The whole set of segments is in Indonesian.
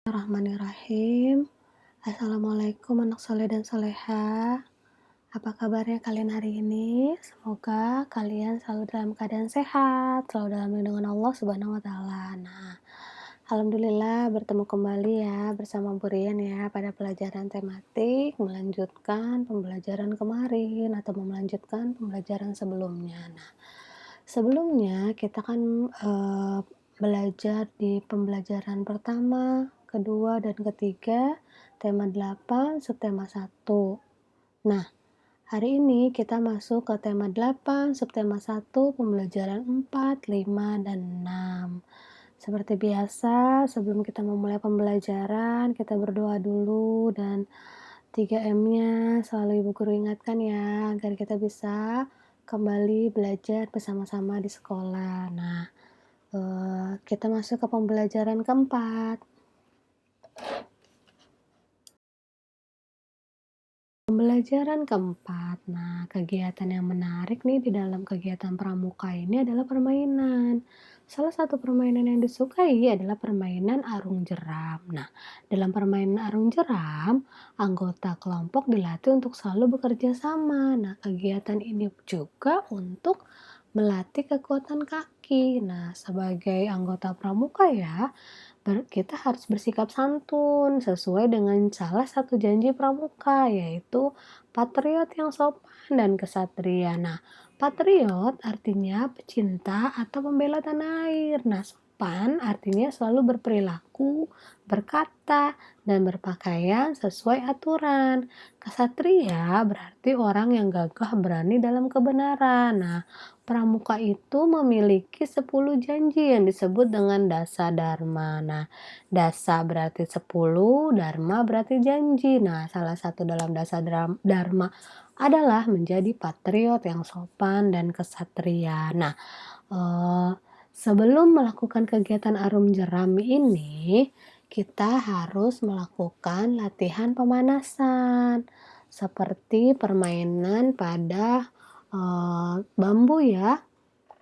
Bismillahirrahmanirrahim. Assalamualaikum anak soleh dan soleha. Apa kabarnya kalian hari ini? Semoga kalian selalu dalam keadaan sehat, selalu dalam lindungan Allah Subhanahu wa taala. Nah, alhamdulillah bertemu kembali ya bersama Bu Rian ya pada pelajaran tematik melanjutkan pembelajaran kemarin atau melanjutkan pembelajaran sebelumnya. Nah, sebelumnya kita kan belajar di pembelajaran pertama, kedua, dan ketiga, tema 8, subtema 1. Nah, hari ini kita masuk ke tema 8, subtema 1, pembelajaran 4, 5, dan 6. Seperti biasa, sebelum kita memulai pembelajaran, kita berdoa dulu dan 3M-nya selalu Ibu Guru ingatkan ya, agar kita bisa kembali belajar bersama-sama di sekolah. Nah, kita masuk ke pembelajaran keempat. Pembelajaran keempat. Nah, kegiatan yang menarik nih di dalam kegiatan pramuka ini adalah permainan. Salah satu permainan yang disukai adalah permainan arung jeram. Nah, dalam permainan arung jeram, anggota kelompok dilatih untuk selalu bekerja sama. Nah, kegiatan ini juga untuk melatih kekuatan kaki. Nah, sebagai anggota pramuka ya, kita harus bersikap santun sesuai dengan salah satu janji pramuka, yaitu patriot yang sopan dan kesatria. Nah, patriot artinya pecinta atau pembela tanah air. Nah, sopan artinya selalu berperilaku, berkata, dan berpakaian sesuai aturan. Kesatria berarti orang yang gagah berani dalam kebenaran. Nah, pramuka itu memiliki 10 janji yang disebut dengan dasa dharma. Nah, dasa berarti 10, dharma berarti janji. Nah, salah satu dalam dasa dharma adalah menjadi patriot yang sopan dan kesatria. Nah, sebelum melakukan kegiatan arum jeram ini, kita harus melakukan latihan pemanasan seperti permainan pada bambu ya.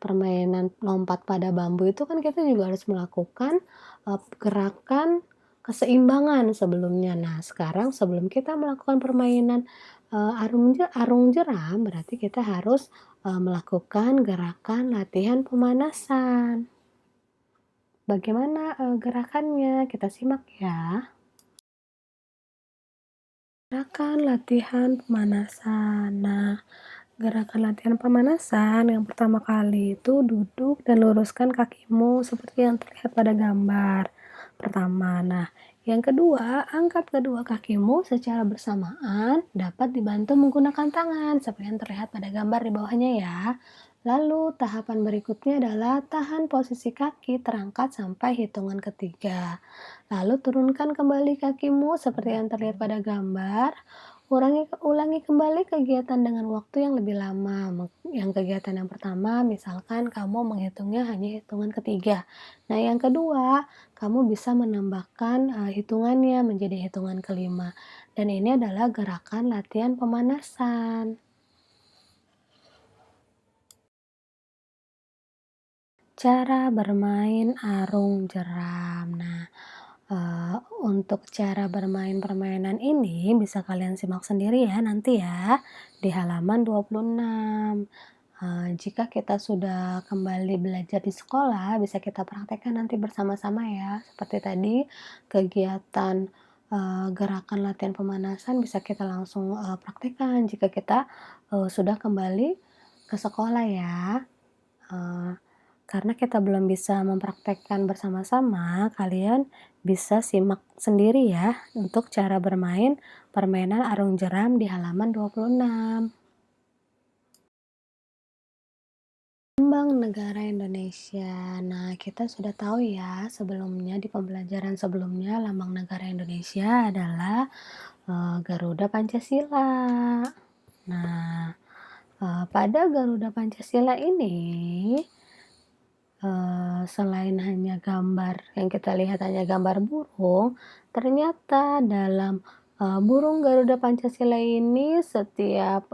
Permainan lompat pada bambu itu kan kita juga harus melakukan gerakan keseimbangan sebelumnya. Nah, sekarang sebelum kita melakukan permainan arung jeram, berarti kita harus melakukan gerakan latihan pemanasan. Bagaimana gerakannya? Kita simak ya. Gerakan latihan pemanasan. Nah, gerakan latihan pemanasan yang pertama kali itu duduk dan luruskan kakimu seperti yang terlihat pada gambar pertama. Nah, yang kedua, angkat kedua kakimu secara bersamaan dapat dibantu menggunakan tangan seperti yang terlihat pada gambar di bawahnya ya. Lalu tahapan berikutnya adalah tahan posisi kaki terangkat sampai hitungan ketiga. Lalu turunkan kembali kakimu seperti yang terlihat pada gambar. Ulangi kembali kegiatan dengan waktu yang lebih lama. Yang kegiatan yang pertama, misalkan kamu menghitungnya hanya hitungan ketiga. Nah, yang kedua, kamu bisa menambahkan hitungannya menjadi hitungan kelima. Dan ini adalah gerakan latihan pemanasan. Cara bermain arung jeram. Nah, untuk cara bermain permainan ini bisa kalian simak sendiri ya nanti ya di halaman 26. Jika kita sudah kembali belajar di sekolah, bisa kita praktekkan nanti bersama-sama ya. Seperti tadi, kegiatan gerakan latihan pemanasan bisa kita langsung praktekkan jika kita sudah kembali ke sekolah ya. Karena kita belum bisa mempraktekkan bersama-sama, kalian bisa simak sendiri ya untuk cara bermain permainan arung jeram di halaman 26. Lambang negara Indonesia. Nah, kita sudah tahu ya sebelumnya di pembelajaran sebelumnya lambang negara Indonesia adalah Garuda Pancasila. Nah, pada Garuda Pancasila ini selain hanya gambar yang kita lihat hanya gambar burung, ternyata dalam burung Garuda Pancasila ini setiap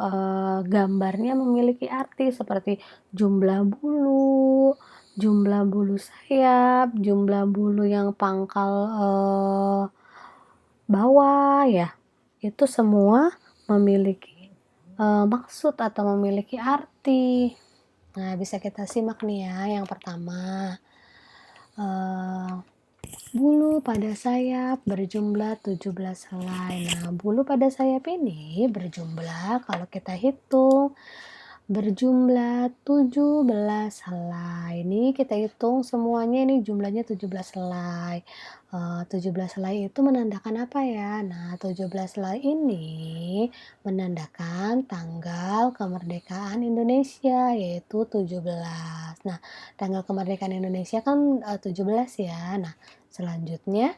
gambarnya memiliki arti seperti jumlah bulu, jumlah bulu sayap, jumlah bulu yang pangkal, bawah ya, itu semua memiliki, maksud atau memiliki arti. Nah, bisa kita simak nih ya, yang pertama, eee, bulu pada sayap berjumlah 17 helai. Nah, bulu pada sayap ini berjumlah kalau kita hitung berjumlah 17 helai. Ini kita hitung semuanya ini jumlahnya 17 helai. 17 helai itu menandakan apa ya? Nah, 17 helai ini menandakan tanggal kemerdekaan Indonesia yaitu 17. Nah, tanggal kemerdekaan Indonesia kan 17 ya. Nah, selanjutnya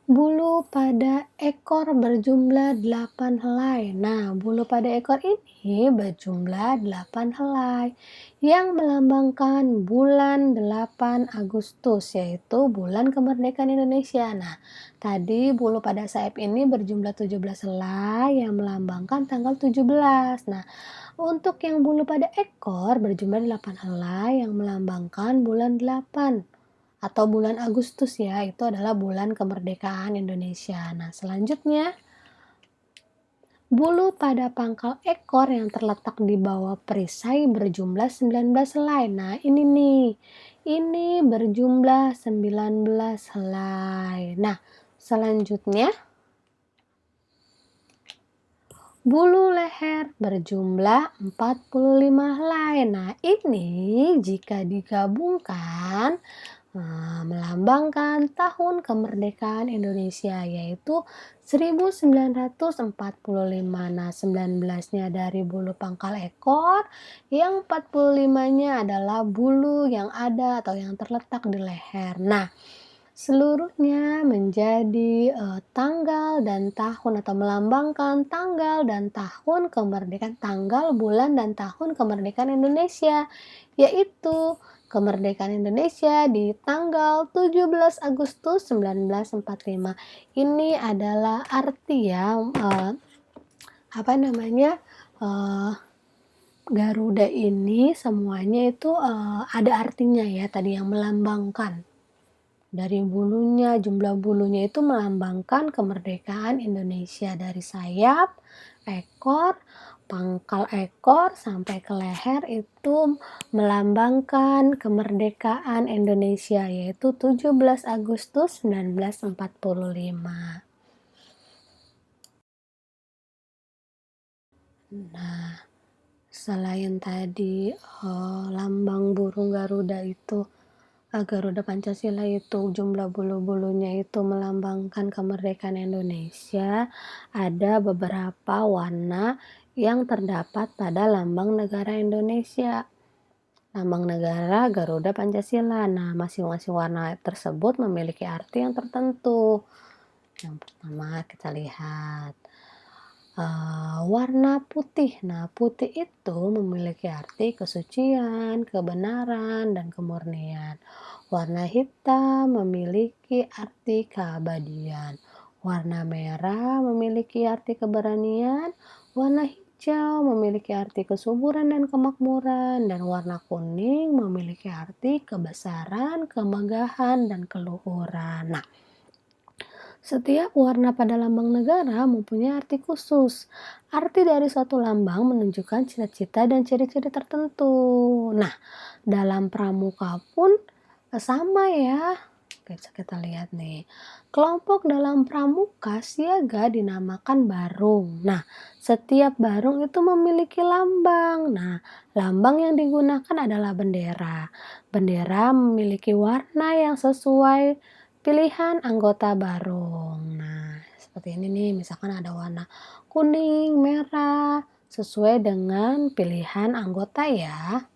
bulu pada ekor berjumlah 8 helai. Nah, bulu pada ekor ini berjumlah 8 helai yang melambangkan bulan 8 Agustus, yaitu bulan kemerdekaan Indonesia. Nah, tadi bulu pada sayap ini berjumlah 17 helai yang melambangkan tanggal 17. Nah, untuk yang bulu pada ekor berjumlah 8 helai yang melambangkan bulan 8 atau bulan Agustus ya, itu adalah bulan kemerdekaan Indonesia. Nah, selanjutnya bulu pada pangkal ekor yang terletak di bawah perisai berjumlah 19 helai. Nah, ini nih. Ini berjumlah 19 helai. Nah, selanjutnya bulu leher berjumlah 45 helai. Nah, ini jika digabungkan melambangkan tahun kemerdekaan Indonesia yaitu 1945. Nah, 19-nya dari bulu pangkal ekor, yang 45-nya adalah bulu yang ada atau yang terletak di leher. Nah, seluruhnya menjadi tanggal dan tahun atau melambangkan tanggal dan tahun kemerdekaan, tanggal, bulan, dan tahun kemerdekaan Indonesia, yaitu kemerdekaan Indonesia di tanggal 17 Agustus 1945. Ini adalah arti ya, apa namanya, Garuda ini semuanya itu ada artinya ya tadi yang melambangkan. Dari bulunya, jumlah bulunya itu melambangkan kemerdekaan Indonesia dari sayap, ekor, pangkal ekor sampai ke leher itu melambangkan kemerdekaan Indonesia yaitu 17 Agustus 1945. Nah, selain tadi lambang burung Garuda itu Garuda Pancasila itu jumlah bulu-bulunya itu melambangkan kemerdekaan Indonesia, ada beberapa warna yang terdapat pada lambang negara Indonesia. Lambang negara Garuda Pancasila. Nah, masing-masing warna tersebut memiliki arti yang tertentu. Yang pertama kita lihat warna putih. Nah, putih itu memiliki arti kesucian, kebenaran, dan kemurnian. Warna hitam memiliki arti keabadian. Warna merah memiliki arti keberanian. Warna hijau memiliki arti kesuburan dan kemakmuran. Dan warna kuning memiliki arti kebesaran, kemegahan, dan keluhuran. Nah, setiap warna pada lambang negara mempunyai arti khusus. Arti dari suatu lambang menunjukkan cita-cita dan ciri-ciri tertentu. Nah, dalam pramuka pun sama ya. Bisa kita lihat nih. Kelompok dalam pramuka siaga dinamakan barung. Nah, setiap barung itu memiliki lambang. Nah, lambang yang digunakan adalah bendera. Bendera memiliki warna yang sesuai pilihan anggota barung. Nah, seperti ini nih, misalkan ada warna kuning, merah, sesuai dengan pilihan anggota ya.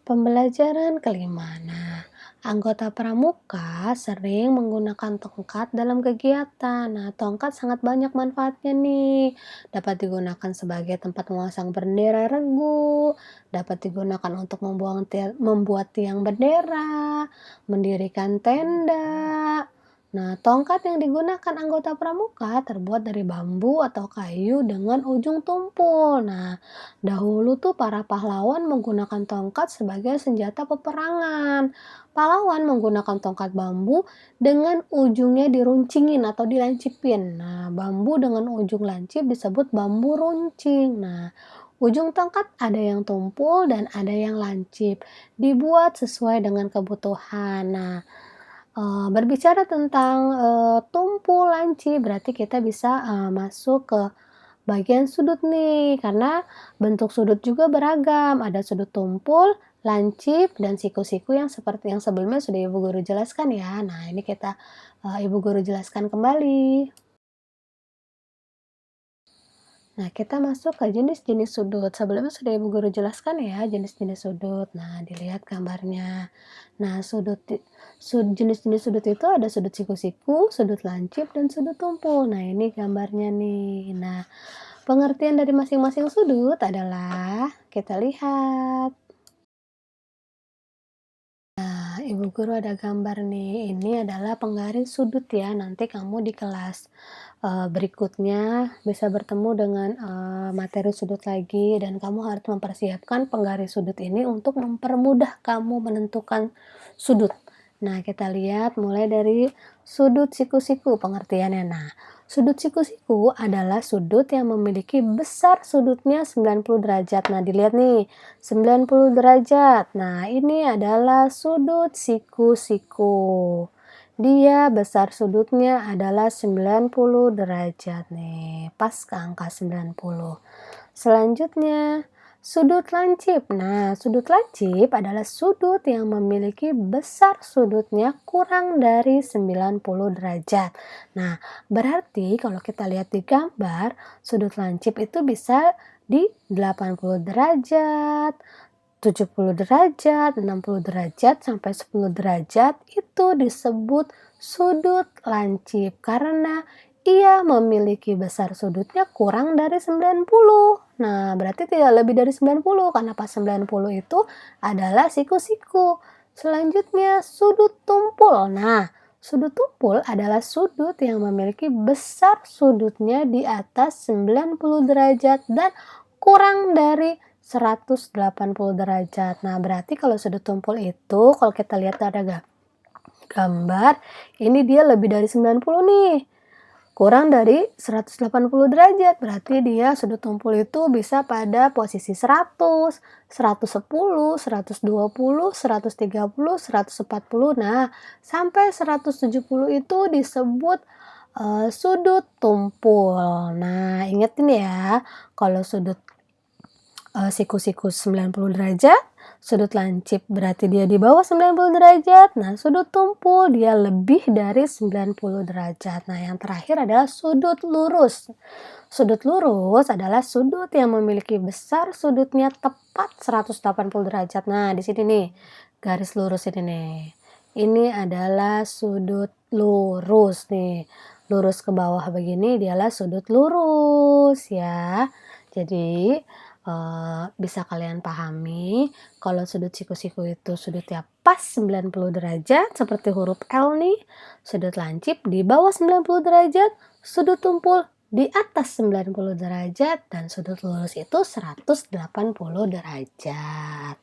Pembelajaran kelima. Nah, anggota pramuka sering menggunakan tongkat dalam kegiatan. Nah, tongkat sangat banyak manfaatnya nih. Dapat digunakan sebagai tempat memasang bendera regu, dapat digunakan untuk membuat tiang bendera, mendirikan tenda, Nah, tongkat yang digunakan anggota pramuka terbuat dari bambu atau kayu dengan ujung tumpul. Nah, dahulu tuh para pahlawan menggunakan tongkat sebagai senjata peperangan. Pahlawan menggunakan tongkat bambu dengan ujungnya diruncingin atau dilancipin. Nah, bambu dengan ujung lancip disebut bambu runcing. Nah, ujung tongkat ada yang tumpul dan ada yang lancip. Dibuat sesuai dengan kebutuhan. Nah, berbicara tentang, tumpu lancip berarti kita bisa, masuk ke bagian sudut nih, karena bentuk sudut juga beragam, ada sudut tumpul, lancip, dan siku-siku yang seperti yang sebelumnya sudah Ibu Guru jelaskan ya. Nah, ini kita, Ibu Guru jelaskan kembali. Nah, kita masuk ke jenis-jenis sudut. Sebelumnya sudah Ibu Guru jelaskan ya jenis-jenis sudut. Nah, dilihat gambarnya. Nah, jenis-jenis sudut itu ada sudut siku-siku, sudut lancip, dan sudut tumpul. Nah, ini gambarnya nih. Nah, pengertian dari masing-masing sudut adalah kita lihat. Ibu Guru ada gambar nih, ini adalah penggaris sudut ya, nanti kamu di kelas berikutnya bisa bertemu dengan materi sudut lagi dan kamu harus mempersiapkan penggaris sudut ini untuk mempermudah kamu menentukan sudut. Nah, kita lihat mulai dari sudut siku-siku pengertiannya. Nah, sudut siku-siku adalah sudut yang memiliki besar sudutnya 90 derajat. Nah, dilihat nih, 90 derajat. Nah, ini adalah sudut siku-siku. Dia besar sudutnya adalah 90 derajat nih, pas ke angka 90. Selanjutnya, sudut lancip. Nah, sudut lancip adalah sudut yang memiliki besar sudutnya kurang dari 90 derajat. Nah, berarti kalau kita lihat di gambar, sudut lancip itu bisa di 80 derajat, 70 derajat, 60 derajat, sampai 10 derajat itu disebut sudut lancip karena ia memiliki besar sudutnya kurang dari 90. Nah, berarti tidak lebih dari 90 karena pas 90 itu adalah siku-siku. Selanjutnya sudut tumpul. Nah, sudut tumpul adalah sudut yang memiliki besar sudutnya di atas 90 derajat dan kurang dari 180 derajat. Nah, berarti kalau sudut tumpul itu, kalau kita lihat ada gambar, ini dia lebih dari 90 nih. Kurang dari 180 derajat, berarti dia sudut tumpul itu bisa pada posisi 100, 110, 120, 130, 140. Nah, sampai 170 itu disebut sudut tumpul. Nah, ingat ini ya, kalau sudut siku-siku 90 derajat, sudut lancip berarti dia di bawah 90 derajat, nah sudut tumpul dia lebih dari 90 derajat. Nah, yang terakhir adalah sudut lurus. Sudut lurus adalah sudut yang memiliki besar sudutnya tepat 180 derajat. Nah, di sini nih, garis lurus ini nih. Ini adalah sudut lurus nih. Lurus ke bawah begini dialah sudut lurus ya. Jadi, bisa kalian pahami kalau sudut siku-siku itu sudutnya pas 90 derajat seperti huruf L nih, sudut lancip di bawah 90 derajat, sudut tumpul di atas 90 derajat, dan sudut lurus itu 180 derajat.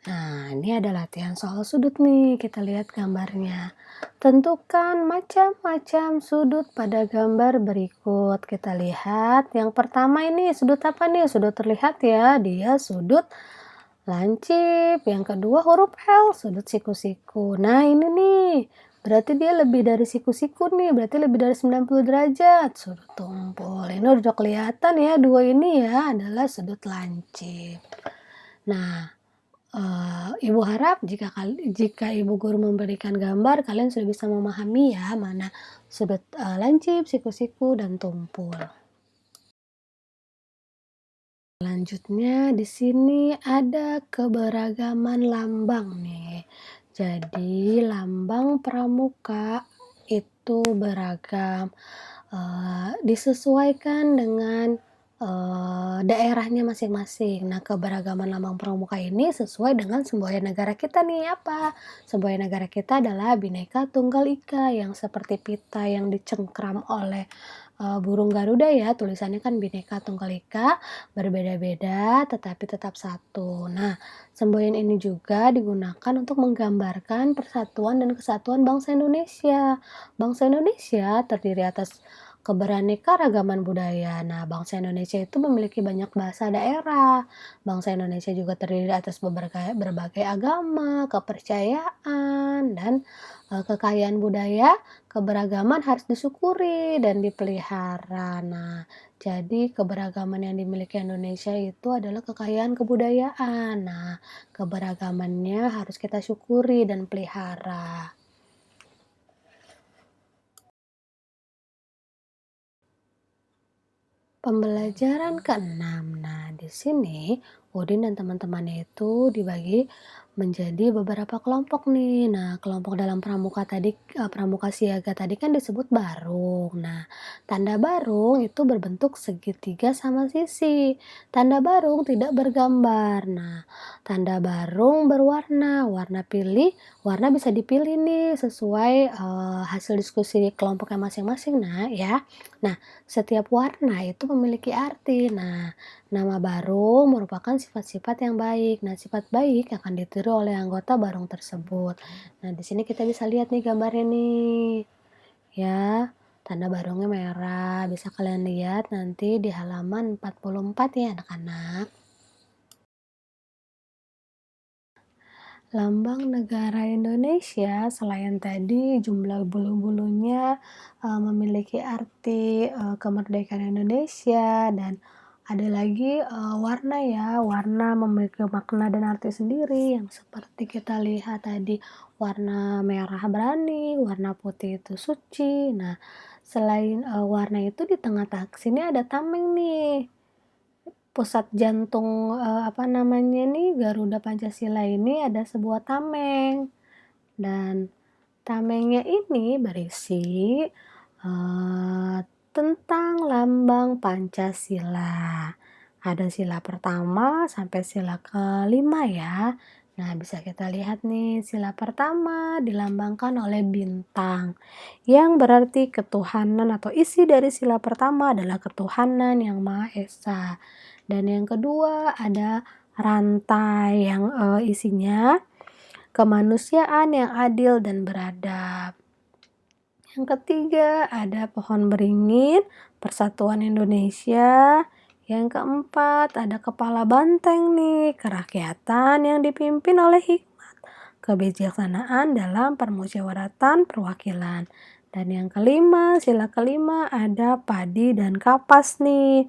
Nah, ini ada latihan soal sudut nih, kita lihat gambarnya. Tentukan macam-macam sudut pada gambar berikut. Kita lihat, yang pertama ini sudut apa nih? Sudut terlihat ya, dia sudut lancip. Yang kedua huruf L, sudut siku-siku. Nah, ini nih, berarti dia lebih dari siku-siku nih, berarti lebih dari 90 derajat. Sudut tumpul, ini udah kelihatan ya, dua ini ya adalah sudut lancip. Nah, Ibu harap jika Ibu Guru memberikan gambar, kalian sudah bisa memahami ya mana sudut lancip, siku-siku, dan tumpul. Selanjutnya di sini ada keberagaman lambang nih. Jadi lambang pramuka itu beragam, disesuaikan dengan daerahnya masing-masing. Nah, keberagaman lambang pramuka ini sesuai dengan semboyan negara kita nih, apa? Semboyan negara kita adalah Bhinneka Tunggal Ika, yang seperti pita yang dicengkram oleh, burung Garuda ya, tulisannya kan Bhinneka Tunggal Ika, berbeda-beda tetapi tetap satu. Nah, semboyan ini juga digunakan untuk menggambarkan persatuan dan kesatuan bangsa Indonesia. Bangsa Indonesia terdiri atas keberaneka-ragaman budaya. Nah, bangsa Indonesia itu memiliki banyak bahasa daerah. Bangsa Indonesia juga terdiri atas berbagai agama, kepercayaan, dan kekayaan budaya. Keberagaman harus disyukuri dan dipelihara. Nah, jadi keberagaman yang dimiliki Indonesia itu adalah kekayaan kebudayaan. Nah, keberagamannya harus kita syukuri dan pelihara. Pembelajaran keenam. Nah, di sini Udin dan teman-temannya itu dibagi menjadi beberapa kelompok nih. Nah, kelompok dalam pramuka tadi, pramuka siaga tadi kan disebut barung. Nah, tanda barung itu berbentuk segitiga sama sisi. Tanda barung tidak bergambar. Nah, tanda barung berwarna. Warna bisa dipilih nih sesuai hasil diskusi kelompoknya masing-masing. Nah, ya. Nah, setiap warna itu memiliki arti. Nah, nama barung merupakan sifat-sifat yang baik. Nah, sifat baik akan ditiru oleh anggota barung tersebut. Nah, di sini kita bisa lihat nih gambarnya nih. Ya, tanda barungnya merah. Bisa kalian lihat nanti di halaman 44 ya anak-anak. Lambang negara Indonesia selain tadi jumlah bulu-bulunya, memiliki arti, kemerdekaan Indonesia, dan ada lagi, warna ya, warna memiliki makna dan arti sendiri yang seperti kita lihat tadi, warna merah berani, warna putih itu suci. Nah, selain, warna itu di tengah-tengah sini ada tameng nih. Pusat jantung, apa namanya nih, Garuda Pancasila ini ada sebuah tameng, dan tamengnya ini berisi, tentang lambang Pancasila. Ada sila pertama sampai sila kelima ya. Nah, bisa kita lihat nih, sila pertama dilambangkan oleh bintang, yang berarti ketuhanan, atau isi dari sila pertama adalah ketuhanan yang Maha Esa. Dan yang kedua ada rantai yang isinya kemanusiaan yang adil dan beradab. Yang ketiga ada pohon beringin, persatuan Indonesia. Yang keempat ada kepala banteng nih, kerakyatan yang dipimpin oleh hikmat, kebijaksanaan dalam permusyawaratan perwakilan. Dan yang kelima, sila kelima ada padi dan kapas nih.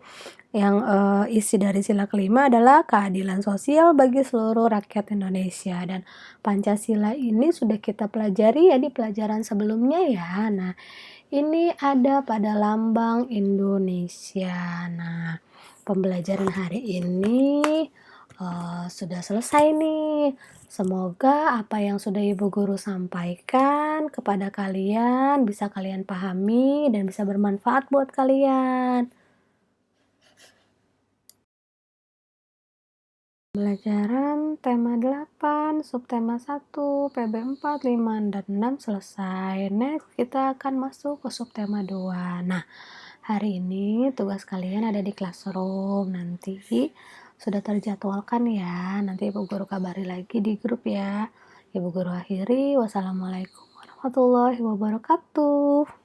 Yang isi dari sila kelima adalah keadilan sosial bagi seluruh rakyat Indonesia. Dan Pancasila ini sudah kita pelajari ya di pelajaran sebelumnya ya. Nah, ini ada pada lambang Indonesia. Nah, pembelajaran hari ini sudah selesai nih. Semoga apa yang sudah Ibu Guru sampaikan kepada kalian bisa kalian pahami dan bisa bermanfaat buat kalian. Pembelajaran tema 8, subtema 1, PB 4, 5, dan 6 selesai. Next, kita akan masuk ke subtema 2. Nah, hari ini tugas kalian ada di classroom. Nanti sudah terjadwalkan ya. Nanti Ibu Guru kabari lagi di grup ya. Ibu Guru akhiri. Wassalamualaikum warahmatullahi wabarakatuh.